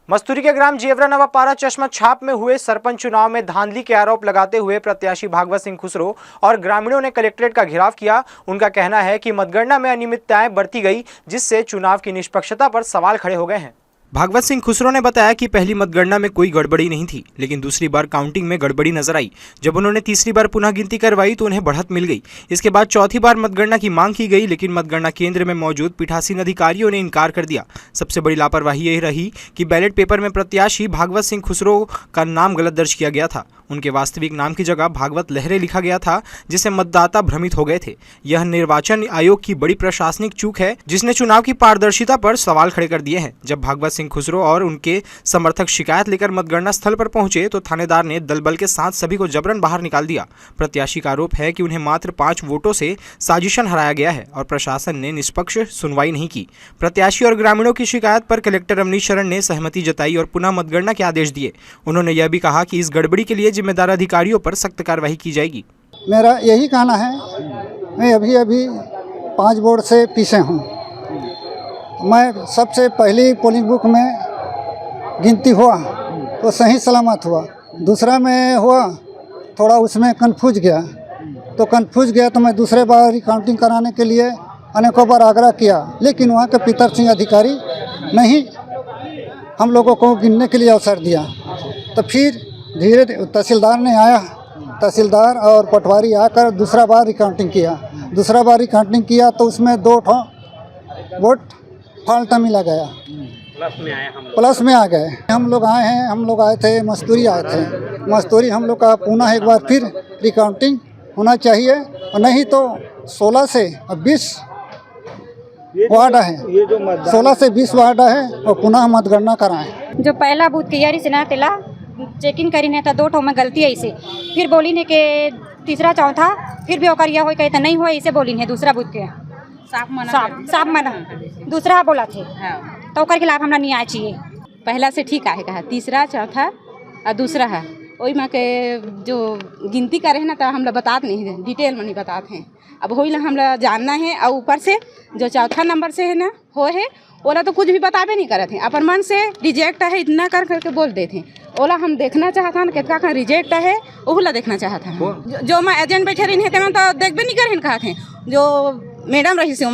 मस्तूरी के ग्राम जेवरा नवापारा चश्मा छाप में हुए सरपंच चुनाव में धांधली के आरोप लगाते हुए प्रत्याशी भागवत सिंह खुसरो और ग्रामीणों ने कलेक्ट्रेट का घेराव किया। उनका कहना है कि मतगणना में अनियमितताएं बरती गई, जिससे चुनाव की निष्पक्षता पर सवाल खड़े हो गए हैं। भागवत सिंह खुसरो ने बताया कि पहली मतगणना में कोई गड़बड़ी नहीं थी, लेकिन दूसरी बार काउंटिंग में गड़बड़ी नजर आई। जब उन्होंने तीसरी बार पुनः गिनती करवाई तो उन्हें बढ़त मिल गई। इसके बाद चौथी बार मतगणना की मांग की गई, लेकिन मतगणना केंद्र में मौजूद पीठासीन अधिकारियों ने इनकार कर दिया। सबसे बड़ी लापरवाही यही रही कि बैलेट पेपर में प्रत्याशी भागवत सिंह खुसरो का नाम गलत दर्ज किया गया था। उनके वास्तविक नाम की जगह भागवत लहरे लिखा गया था, जिससे मतदाता भ्रमित हो गए थे। यह निर्वाचन आयोग की बड़ी प्रशासनिक चूक है, जिसने चुनाव की पारदर्शिता पर सवाल खड़े कर दिए हैं। जब भागवत सिंह खुसरो और उनके समर्थक शिकायत लेकर मतगणना स्थल पर पहुंचे तो थानेदार ने दलबल के साथ सभी को जबरन बाहर निकाल दिया। प्रत्याशी का आरोप है कि उन्हें मात्र 5 वोटों से साजिशन हराया गया है और प्रशासन ने निष्पक्ष सुनवाई नहीं की। प्रत्याशी और ग्रामीणों की शिकायत पर कलेक्टर अवनीश शरण ने सहमति जताई और पुनः मतगणना के आदेश दिए। उन्होंने यह भी कहा कि इस गड़बड़ी के लिए जिम्मेदार अधिकारियों पर सख्त कार्रवाई की जाएगी। मेरा यही कहना है, मैं अभी 5 वोट से पीछे हूँ। मैं सबसे पहली पोलिंग बुक में गिनती हुआ तो सही सलामत हुआ। दूसरा में हुआ थोड़ा उसमें कन्फ्यूज गया तो मैं दूसरे बार रिकाउंटिंग कराने के लिए अनेकों बार आग्रह किया, लेकिन वहाँ के पितर सिंह अधिकारी नहीं हम लोगों को गिनने के लिए अवसर दिया। तो फिर धीरे तहसीलदार ने आया, तहसीलदार और पटवारी आकर दूसरा बार रिकाउंटिंग किया तो उसमें 2 वोट फॉल्ट मिला गया, प्लस में आ गए। हम लोग आए थे मस्तूरी हम लोग का पुनः एक बार फिर रिकाउंटिंग होना चाहिए, और नहीं तो 16 से 20 वार्ड है, 16 से 20 वार्ड है और पुनः मतगणना कराएं। जो पहला बूथ तैयारी से ना तेला चेकिंग करी ने था 2 ठो में गलती ऐसे, फिर बोली ने के तीसरा चौथा फिर भी ओकर यह हो कहते नहीं हो ऐसे बोली ने दूसरा बूथ के साफ मना दूसरा बोला थे तो ओकर खिलाफ हमरा नहीं आए चाहिए। पहला से ठीक आहे कहा, तीसरा चौथा और दूसरा है वही में के जो गिनती करे हैं ना तो हम लोग बात नहीं डिटेल में नहीं बताते हैं। अब वही हम लोग जानना है, और ऊपर से जो चौथा नंबर से है ना हो है ओला तो कुछ भी बताबे नहीं करते हैं, अपन मन से रिजेक्ट है इतना करके बोल देते हैं। ओला हम देखना चाहता हूँ कितना का रिजेक्ट है, ओला देखना चाहता हूँ। जो मैं एजेंट बैठे रही थे तो देखबे नहीं करे कहते हैं, जो मैडम रही से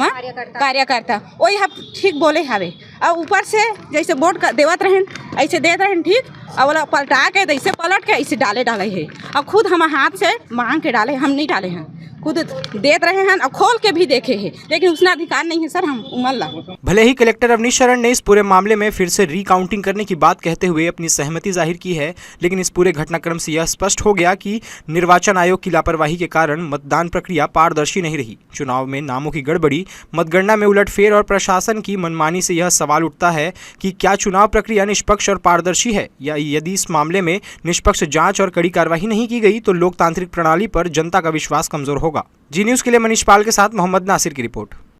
कार्यकर्ता वही हम ठीक बोले हवे, और ऊपर से जैसे वोट देवत रहन ऐसे देते रहन ठीक, और वाला पलटा के ऐसे पलट के ऐसे डाले है, और खुद हम हाथ से मांग के डाले, हम नहीं डाले हैं, खुद देते रहे हैं और खोल के भी देखे हैं, लेकिन उसका अधिकार नहीं है सर हम उमल्ला। भले ही कलेक्टर अवनीश शरण ने इस पूरे मामले में फिर से रिकाउंटिंग करने की बात कहते हुए अपनी सहमति जाहिर की है, लेकिन इस पूरे घटनाक्रम से यह स्पष्ट हो गया कि निर्वाचन आयोग की लापरवाही के कारण मतदान प्रक्रिया पारदर्शी नहीं रही। चुनाव में नामों की गड़बड़ी, मतगणना में उलटफेर और प्रशासन की मनमानी से यह सवाल उठता है कि क्या चुनाव प्रक्रिया निष्पक्ष और पारदर्शी है, या यदि इस मामले में निष्पक्ष जांच और कड़ी कार्रवाई नहीं की गई तो लोकतांत्रिक प्रणाली पर जनता का विश्वास कमजोर होगा। जी न्यूज़ के लिए मनीष पाल के साथ मोहम्मद नासिर की रिपोर्ट।